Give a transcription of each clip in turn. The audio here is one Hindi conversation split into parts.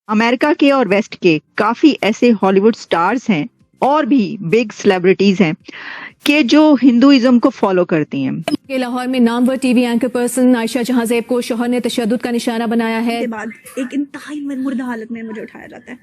अमेरिका के और वेस्ट के काफी ऐसे हॉलीवुड स्टार्स हैं और भी बिग सेलिब्रिटीज हैं कि जो हिंदुइज्म को फॉलो करती हैं। लाहौर में Namvar TV anchor person Ayesha Jahanzeb को शौहर ने तशद्दुद का निशाना बनाया है। के बाद एक इंतहाई मुर्दा हालत में मुझे उठाया जाता है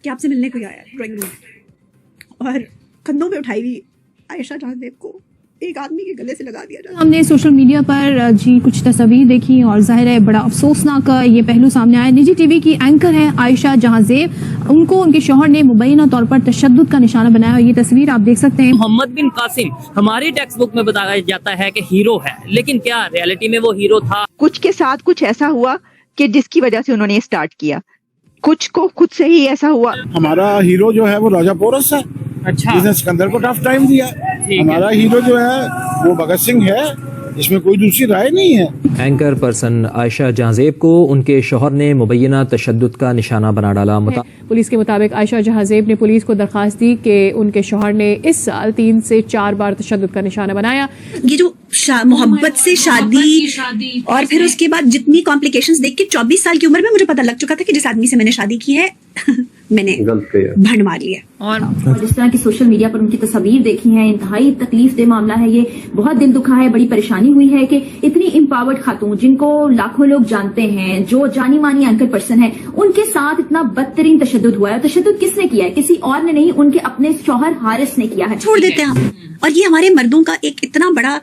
कि आपसे मिलने को आया है ड्राइंग रूम, और कंधों पे उठाई हुई आयशा जहांजेब को एक आदमी के गले से लगा दिया जाता है। हमने सोशल मीडिया पर जी कुछ तस्वीर देखी और जाहिर है बड़ा अफसोसनाक ये पहलू सामने आया। निजी टीवी की एंकर है आयशा जहांजेब, उनको उनके शौहर ने मुबैना तौर पर तशद्दुद का निशाना बनाया। ये तस्वीर आप देख सकते हैं। मोहम्मद बिन कासिम हमारी टेक्स्ट बुक में बताया जाता है कि हीरो है, लेकिन क्या रियलिटी में वो हीरो था? कुछ के साथ कुछ ऐसा हुआ कि जिसकी वजह से उन्होंने स्टार्ट किया, कुछ को खुद से ही ऐसा हुआ। हमारा हीरो जो है वो राजा पोरस है। अच्छा, जिसने सिकंदर को टफ टाइम दिया। हमारा हीरो जो है वो भगत सिंह है, इसमें कोई दूसरी राय नहीं है। एंकर पर्सन आयशा जहांजेब को उनके शौहर ने मुबैना तशद्दुद का निशाना बना डाला। पुलिस के मुताबिक आयशा जहांजेब ने पुलिस को दरखास्त दी कि उनके शौहर ने इस साल 3 से 4 बार तशद्दुद का निशाना बनाया। ये जो मोहब्बत से शादी और फिर उसके बाद जितनी कॉम्प्लिकेशंस देख के 24 साल की उम्र में मुझे पता लग चुका था कि जिस आदमी से मैंने शादी की है मैंने भंड मार लिया। और जिस तरह की सोशल मीडिया पर उनकी तस्वीर देखी है, इंतहाई तकलीफ दे मामला है ये। बहुत दिल दुखा है, बड़ी परेशानी हुई है कि इतनी एम्पावर्ड खातून जिनको लाखों लोग जानते हैं, जो जानी मानी एंकर पर्सन है, उनके साथ इतना बदतरीन तशद्दुद हुआ है। तशद्दुद किसने किया है? किसी और ने नहीं, उनके अपने शौहर हारिस ने किया है। छोड़ देते हैं हम। और ये हमारे मर्दों का एक इतना बड़ा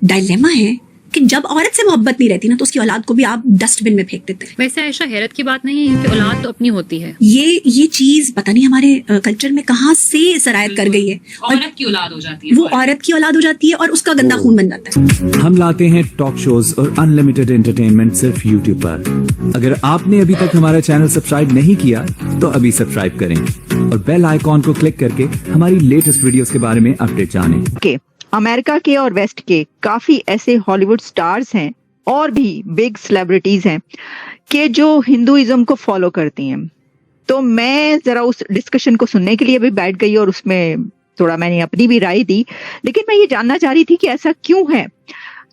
डायलेमा है कि जब औरत से मोहब्बत नहीं रहती ना तो उसकी औलाद को भी आप डस्टबिन में फेंक देते हैं। वैसे आयशा हैरत की बात नहीं है कि औलाद तो अपनी होती है। ये चीज पता नहीं हमारे कल्चर में कहाँ से सरायत कर गई है। औरत की औलाद हो जाती है, वो औरत की औलाद हो जाती है और उसका गंदा खून बन जाता है। हम लाते हैं टॉक शोज और अनलिमिटेड एंटरटेनमेंट सिर्फ यूट्यूब पर। अगर आपने अभी तक हमारा चैनल सब्सक्राइब नहीं किया तो अभी सब्सक्राइब करें और बेल आइकॉन को क्लिक करके हमारी लेटेस्ट वीडियोस के बारे में अपडेट जानें। अमेरिका के और वेस्ट के काफी ऐसे हॉलीवुड स्टार्स हैं और भी बिग सेलिब्रिटीज हैं कि जो हिंदुइज्म को फॉलो करती हैं। तो मैं जरा उस डिस्कशन को सुनने के लिए अभी बैठ गई और उसमें थोड़ा मैंने अपनी भी राय दी, लेकिन मैं ये जानना चाह रही थी कि ऐसा क्यों है।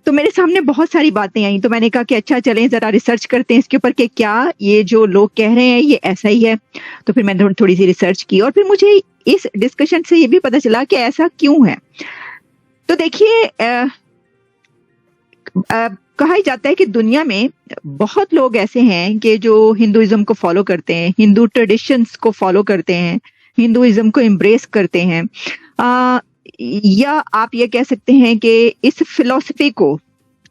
तो मेरे सामने बहुत सारी बातें आई, तो मैंने कहा कि अच्छा चलें जरा रिसर्च करते हैं इसके ऊपर कि क्या ये जो लोग कह रहे हैं ये ऐसा ही है। तो फिर मैंने थोड़ी सी रिसर्च की और फिर मुझे इस डिस्कशन से ये भी पता चला कि ऐसा क्यों है। तो देखिए, कहा ही जाता है कि दुनिया में बहुत लोग ऐसे हैं कि जो हिंदुइज्म को फॉलो करते हैं, हिंदू ट्रेडिशंस को फॉलो करते हैं, हिंदुइज्म को एम्ब्रेस करते हैं, या आप ये कह सकते हैं कि इस फिलॉसफी को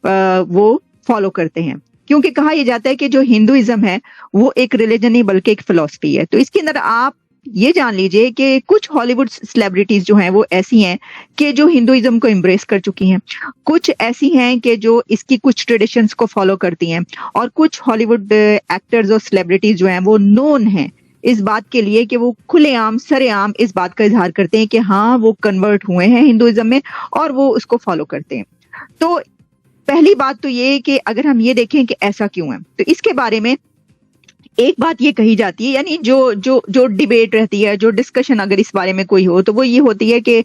वो फॉलो करते हैं। क्योंकि कहा यह जाता है कि जो हिंदुइज्म है वो एक रिलीजन नहीं बल्कि एक फिलॉसफी है। तो इसके अंदर आप ये जान लीजिए कि कुछ हॉलीवुड सेलिब्रिटीज जो हैं वो ऐसी हैं कि जो हिंदुइज्म को एम्ब्रेस कर चुकी हैं, कुछ ऐसी हैं कि जो इसकी कुछ ट्रेडिशंस को फॉलो करती हैं, और कुछ हॉलीवुड एक्टर्स और सेलिब्रिटीज जो हैं वो नोन हैं इस बात के लिए कि वो खुलेआम सरेआम इस बात का इजहार करते हैं कि हाँ वो कन्वर्ट हुए हैं हिंदुइज्म में और वो उसको फॉलो करते हैं। तो पहली बात तो ये कि अगर हम ये देखें कि ऐसा क्यों है, तो इसके बारे में एक बात ये कही जाती है, यानी जो डिबेट रहती है, जो डिस्कशन अगर इस बारे में कोई हो तो वो ये होती है कि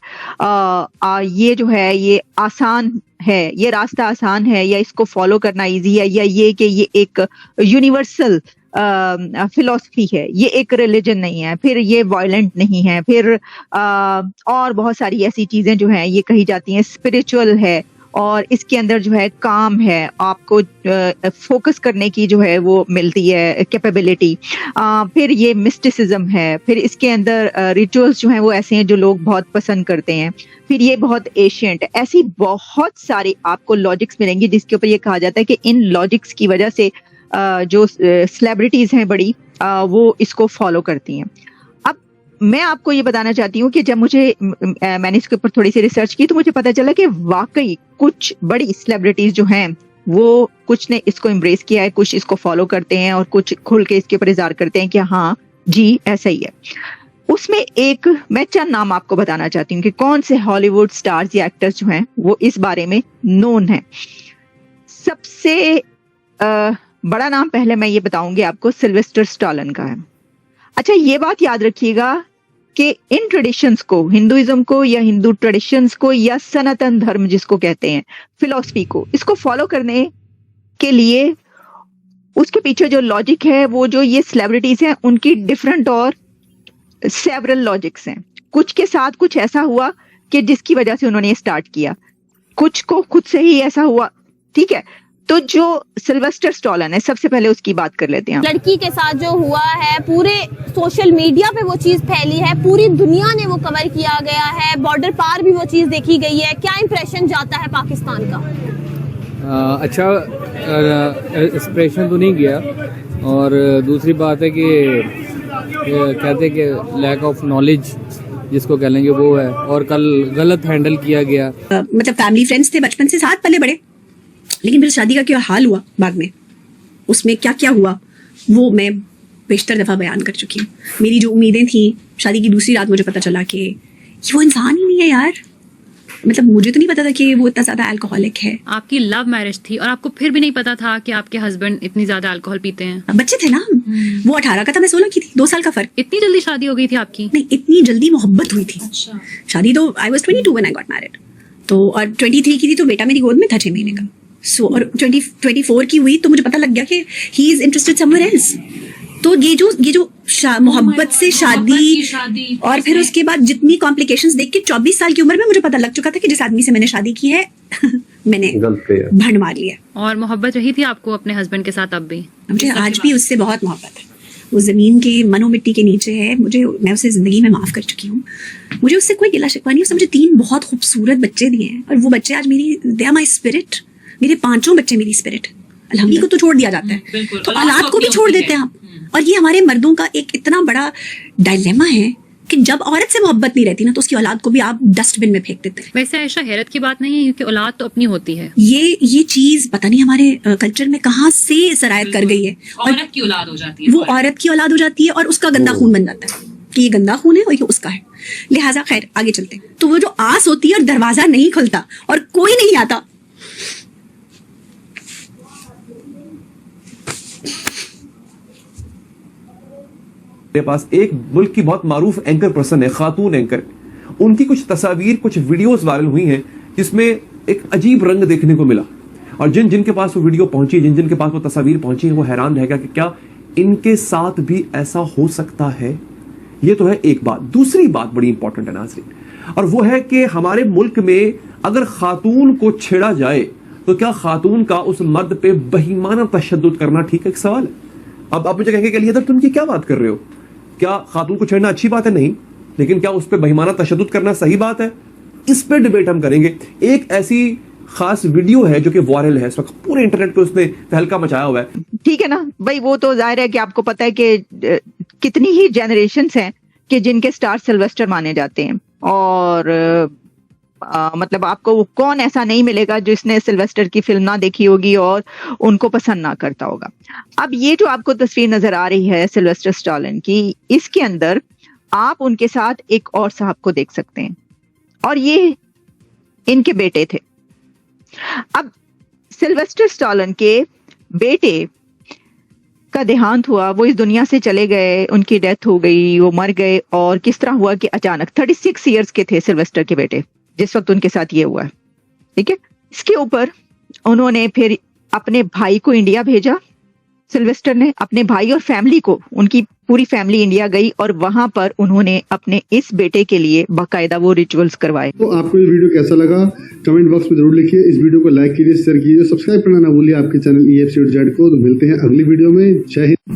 ये जो है ये आसान है, ये रास्ता आसान है, या इसको फॉलो करना इजी है, या ये कि ये एक यूनिवर्सल फिलॉसफी है, ये एक रिलीजन नहीं है, फिर ये वायलेंट नहीं है, फिर और बहुत सारी ऐसी चीजें जो हैं ये कही जाती हैं स्पिरिचुअल है, और इसके अंदर जो है काम है, आपको फोकस करने की जो है वो मिलती है कैपेबिलिटी, फिर ये मिस्टिसिज्म है, फिर इसके अंदर रिचुअल्स जो हैं वो ऐसे हैं जो लोग बहुत पसंद करते हैं, फिर ये बहुत एशियंट, ऐसी बहुत सारी आपको लॉजिक्स मिलेंगी जिसके ऊपर ये कहा जाता है कि इन लॉजिक्स की वजह से जो सेलिब्रिटीज हैं बड़ी वो इसको फॉलो करती हैं। अब मैं आपको ये बताना चाहती हूँ कि जब मैंने इसके ऊपर थोड़ी सी रिसर्च की तो मुझे पता चला कि वाकई कुछ बड़ी सेलिब्रिटीज जो हैं वो कुछ ने इसको एम्ब्रेस किया है, कुछ इसको फॉलो करते हैं और कुछ खुल के इसके ऊपर इज़हार करते हैं कि हाँ जी ऐसा ही है। उसमें एक मैं चंद नाम आपको बताना चाहती हूँ कि कौन से हॉलीवुड स्टार्स या एक्टर्स जो हैं वो इस बारे में नोन है। सबसे बड़ा नाम पहले मैं ये बताऊंगी आपको, सिल्वेस्टर स्टैलोन का है। अच्छा, ये बात याद रखिएगा कि इन ट्रेडिशंस को, हिंदुइज्म को या हिंदू ट्रेडिशंस को या सनातन धर्म जिसको कहते हैं, फिलॉसफी को, इसको फॉलो करने के लिए उसके पीछे जो लॉजिक है, वो जो ये सेलिब्रिटीज हैं उनकी डिफरेंट और सेवरल लॉजिक्स हैं। कुछ के साथ कुछ ऐसा हुआ कि जिसकी वजह से उन्होंने स्टार्ट किया, कुछ को खुद से ही ऐसा हुआ, ठीक है। तो जो सिल्वेस्टर स्टैलोन है, सबसे पहले उसकी बात कर लेते हैं। लड़की के साथ जो हुआ है, पूरे सोशल मीडिया पे वो चीज फैली है, पूरी दुनिया ने वो कवर किया गया है, बॉर्डर पार भी वो चीज देखी गई है। क्या इंप्रेशन जाता है पाकिस्तान का? अच्छा इंस्पिरेशन तो नहीं गया, और दूसरी बात है कि कहते हैं कि लैक ऑफ नॉलेज जिसको कह लेंगे वो है, और कल गलत हैंडल किया गया। मतलब फैमिली फ्रेंड्स थे, बचपन से साथ पले बड़े, लेकिन मेरी शादी का क्या हाल हुआ बाद में, उसमें क्या क्या हुआ वो मैं बेशतर दफ़ा बयान कर चुकी हूँ। मेरी जो उम्मीदें थी, शादी की दूसरी रात मुझे पता चला कि ये वो इंसान ही नहीं है यार। मतलब मुझे तो नहीं पता था कि वो इतना ज़्यादा अल्कोहलिक है। आपकी लव मैरिज थी और आपको फिर भी नहीं पता था कि आपके हस्बैंड इतनी ज्यादा अल्कोहल पीते हैं। बच्चे थे ना, वो 18 का था, मैं 16 की थी, 2 साल का फर्क। इतनी जल्दी शादी हो गई थी आपकी? नहीं, इतनी जल्दी मोहब्बत हुई थी। शादी तो I was 22 when I got married, तो और 23 की थी तो बेटा मेरी गोद में था 6 महीने का। सो और 24 की हुई तो मुझे पता लग गया कि he is interested somewhere else. तो ये जो मोहब्बत से शादी और फिर उसके बाद जितनी कॉम्प्लिकेशंस देख के 24 साल की उम्र में मुझे पता लग चुका था कि जिस आदमी से मैंने शादी की है मैंने भंड मार लिया। और मोहब्बत रही थी आपको अपने हस्बैंड के साथ अब भी? मुझे आज भी उससे बहुत मोहब्बत है। वो जमीन के मनो मिट्टी के नीचे है, मैं उसे जिंदगी में माफ कर चुकी हूँ। मुझे उससे कोई गिला शिकवा नहीं है। उसने मुझे 3 बहुत खूबसूरत बच्चे दिए हैं, और वो बच्चे आज दे आर माई स्पिरिट। मेरे 5 बच्चे मेरी स्पिरिट। अल्हम्दुलिल्लाह को तो छोड़ दिया जाता है, तो औलाद को भी छोड़ देते हैं आप। और ये हमारे मर्दों का एक इतना बड़ा डायलेमा है कि जब औरत से मोहब्बत नहीं रहती ना, तो उसकी औलाद को भी आप डस्टबिन में फेंक देते हैं। वैसे आयशा, हैरत की बात नहीं है क्योंकि औलाद तो अपनी होती है। ये चीज पता नहीं हमारे कल्चर में कहाँ से सरायत कर गई है। औरत की औलाद हो जाती है, वो औरत की औलाद हो जाती है, और उसका गंदा खून बन जाता है कि ये गंदा खून है और ये उसका है। लिहाजा खैर आगे चलते हैं। तो वो जो आस होती है और दरवाजा नहीं खुलता और कोई नहीं आता, मेरे पास एक मुल्क की बहुत मारूफ एंकर पर्सन है, खातून एंकर, उनकी कुछ तस्वीर, कुछ वीडियोस वायरल हुई हैं जिसमें एक अजीब रंग देखने को मिला। और जिनके पास वो वीडियो पहुंची, जिनके पास वो तस्वीर पहुंची है, वो हैरान रहेगा कि क्या इनके साथ भी ऐसा हो सकता है। ये तो है एक बात। दूसरी बात बड़ी इंपॉर्टेंट है नाज़रीन, और वो है कि हमारे मुल्क में अगर खातून को छेड़ा जाए तो क्या खातून का उस मर्द पे बहीमाना तशद्दुद करना ठीक है? एक सवाल है। अब आप मुझे कहेंगे कि लिए तुम ये क्या बात कर रहे हो? क्या खातून को छेड़ना अच्छी बात है? नहीं, लेकिन क्या उस पर बहीमाना तशद्दुद करना सही बात है? इस पे डिबेट हम करेंगे। एक ऐसी खास वीडियो है जो कि वायरल है, इस वक्त पूरे इंटरनेट पे उसने तहलका मचाया हुआ है। ठीक है ना भाई, वो तो जाहिर है कि आपको पता है कि कितनी ही जनरेशन्स हैं कि जिनके स्टार सिल्वेस्टर माने जाते हैं, और मतलब आपको वो कौन ऐसा नहीं मिलेगा जिसने सिल्वेस्टर की फिल्म ना देखी होगी और उनको पसंद ना करता होगा। अब ये जो आपको तस्वीर नजर आ रही है सिल्वेस्टर स्टैलोन की, इसके अंदर आप उनके साथ एक और साहब को देख सकते हैं, और ये इनके बेटे थे। अब सिल्वेस्टर स्टैलोन के बेटे का देहांत हुआ, वो इस दुनिया से चले गए, उनकी डेथ हो गई, वो मर गए। और किस तरह हुआ कि अचानक 36 इयर्स के थे सिल्वेस्टर के बेटे जिस वक्त उनके साथ ये हुआ है, ठीक है। इसके ऊपर उन्होंने फिर अपने भाई को इंडिया भेजा। सिल्वेस्टर ने अपने भाई और फैमिली को, उनकी पूरी फैमिली इंडिया गई, और वहां पर उन्होंने अपने इस बेटे के लिए बाकायदा वो रिचुअल्स करवाए। तो आपको ये वीडियो कैसा लगा कमेंट बॉक्स में जरूर लिखिए। इस वीडियो को लाइक कीजिए, शेयर कीजिए, सब्सक्राइब करना ना भूलिए आपके चैनल EFC को। तो मिलते हैं अगली वीडियो में। जय हिंद।